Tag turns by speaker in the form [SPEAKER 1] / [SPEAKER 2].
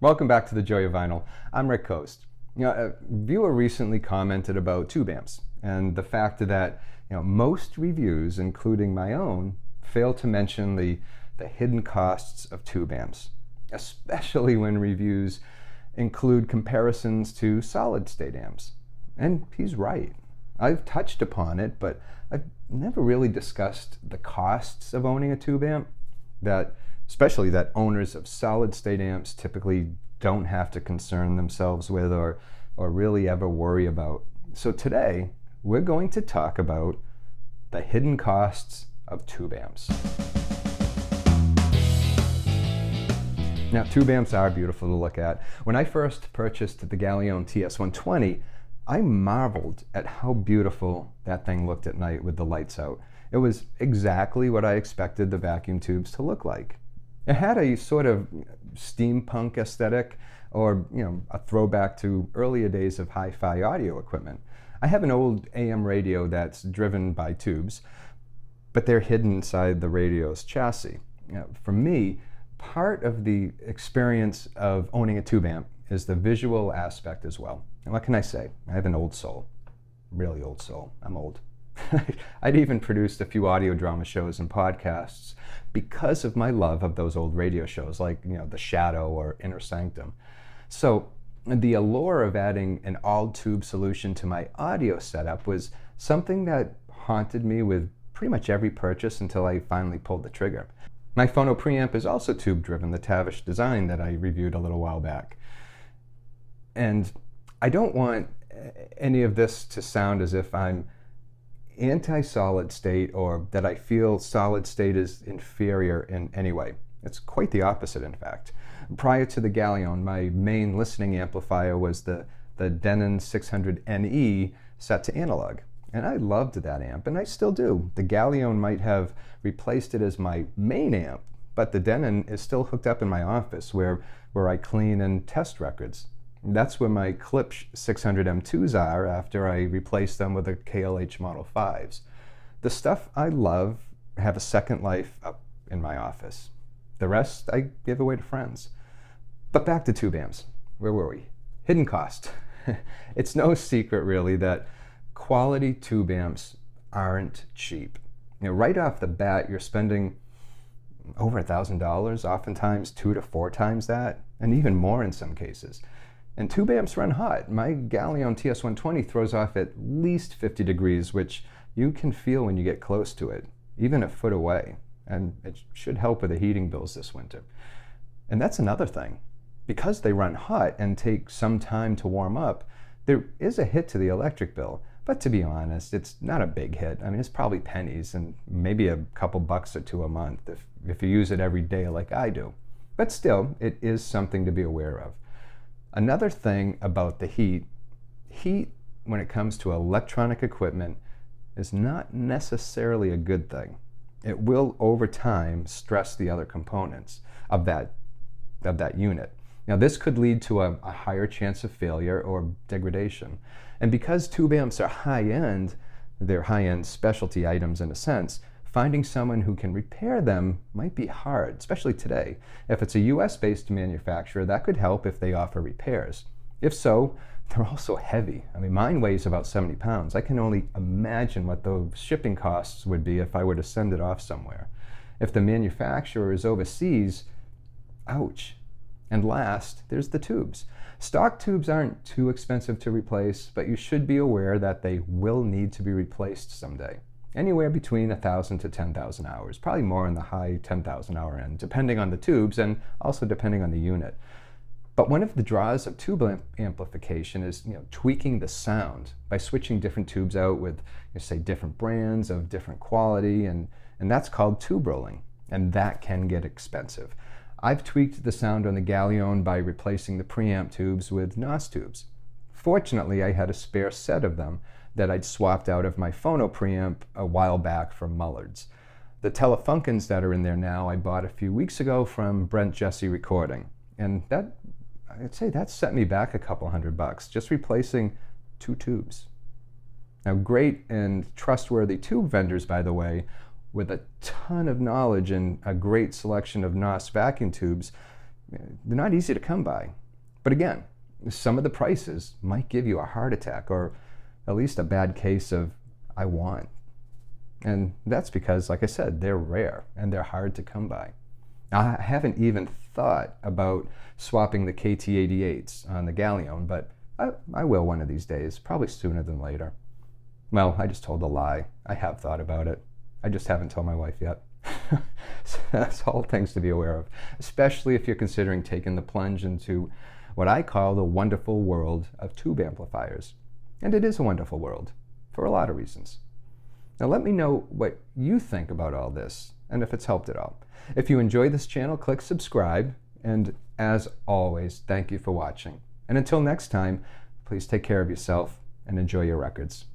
[SPEAKER 1] Welcome back to The Joy of Vinyl. I'm Rick Coste. A viewer recently commented about tube amps and the fact that most reviews, including my own, fail to mention the hidden costs of tube amps, especially when reviews include comparisons to solid-state amps. And he's right. I've touched upon it, but I've never really discussed the costs of owning a tube amp, especially that owners of solid-state amps typically don't have to concern themselves with or really ever worry about. So today, we're going to talk about the hidden costs of tube amps. Now, tube amps are beautiful to look at. When I first purchased the Galleone TS120, I marveled at how beautiful that thing looked at night with the lights out. It was exactly what I expected the vacuum tubes to look like. It had a sort of steampunk aesthetic, or a throwback to earlier days of hi-fi audio equipment. I have an old AM radio that's driven by tubes, but they're hidden inside the radio's chassis. For me, part of the experience of owning a tube amp is the visual aspect as well. And what can I say? I have an old soul, really old soul. I'm old. I'd even produced a few audio drama shows and podcasts because of my love of those old radio shows like The Shadow or Inner Sanctum. So the allure of adding an all-tube solution to my audio setup was something that haunted me with pretty much every purchase until I finally pulled the trigger. My phono preamp is also tube-driven, the Tavish design that I reviewed a little while back. And I don't want any of this to sound as if I'm anti-solid state or that I feel solid state is inferior in any way. It's quite the opposite, in fact. Prior to the Galleone, my main listening amplifier was the Denon 600NE set to analog. And I loved that amp, and I still do. The Galleone might have replaced it as my main amp, but the Denon is still hooked up in my office where I clean and test records. That's where my Klipsch 600 M2s are after I replace them with the KLH Model 5s. The stuff I love have a second life up in my office. The rest I give away to friends. But back to tube amps. Where were we? Hidden cost. It's no secret really that quality tube amps aren't cheap. Right off the bat, you're spending over $1,000, oftentimes 2 to 4 times that, and even more in some cases. And tube amps run hot. My Galleone TS120 throws off at least 50 degrees, which you can feel when you get close to it, even a foot away. And it should help with the heating bills this winter. And that's another thing. Because they run hot and take some time to warm up, there is a hit to the electric bill. But to be honest, it's not a big hit. I mean, it's probably pennies and maybe a couple bucks or two a month if you use it every day like I do. But still, it is something to be aware of. Another thing about the heat when it comes to electronic equipment is not necessarily a good thing. It will over time stress the other components of that unit. Now this could lead to a higher chance of failure or degradation. And because tube amps are high-end, they're high-end specialty items in a sense, finding someone who can repair them might be hard, especially today. If it's a US-based manufacturer, that could help if they offer repairs. If so, they're also heavy. I mean, mine weighs about 70 pounds. I can only imagine what those shipping costs would be if I were to send it off somewhere. If the manufacturer is overseas, ouch. And last, there's the tubes. Stock tubes aren't too expensive to replace, but you should be aware that they will need to be replaced someday. Anywhere between 1,000 to 10,000 hours, probably more in the high 10,000 hour end, depending on the tubes and also depending on the unit. But one of the draws of tube amplification is tweaking the sound by switching different tubes out with, say, different brands of different quality, and that's called tube rolling, and that can get expensive. I've tweaked the sound on the Galleone by replacing the preamp tubes with NOS tubes. Fortunately, I had a spare set of them that I'd swapped out of my phono preamp a while back from Mullard's. The Telefunkens that are in there now I bought a few weeks ago from Brent Jesse Recording, and I'd say that set me back a couple $100 just replacing 2 tubes. Now, great and trustworthy tube vendors, by the way, with a ton of knowledge and a great selection of NOS vacuum tubes, They're not easy to come by. But again, some of the prices might give you a heart attack or at least a bad case of I want. And that's because, like I said, they're rare and they're hard to come by. I haven't even thought about swapping the KT-88s on the Galleon, but I will one of these days, probably sooner than later. Well, I just told a lie. I have thought about it. I just haven't told my wife yet. So that's all things to be aware of, especially if you're considering taking the plunge into what I call the wonderful world of tube amplifiers. And it is a wonderful world for a lot of reasons. Now let me know what you think about all this and if it's helped at all. If you enjoy this channel, click subscribe. And as always, thank you for watching. And until next time, please take care of yourself and enjoy your records.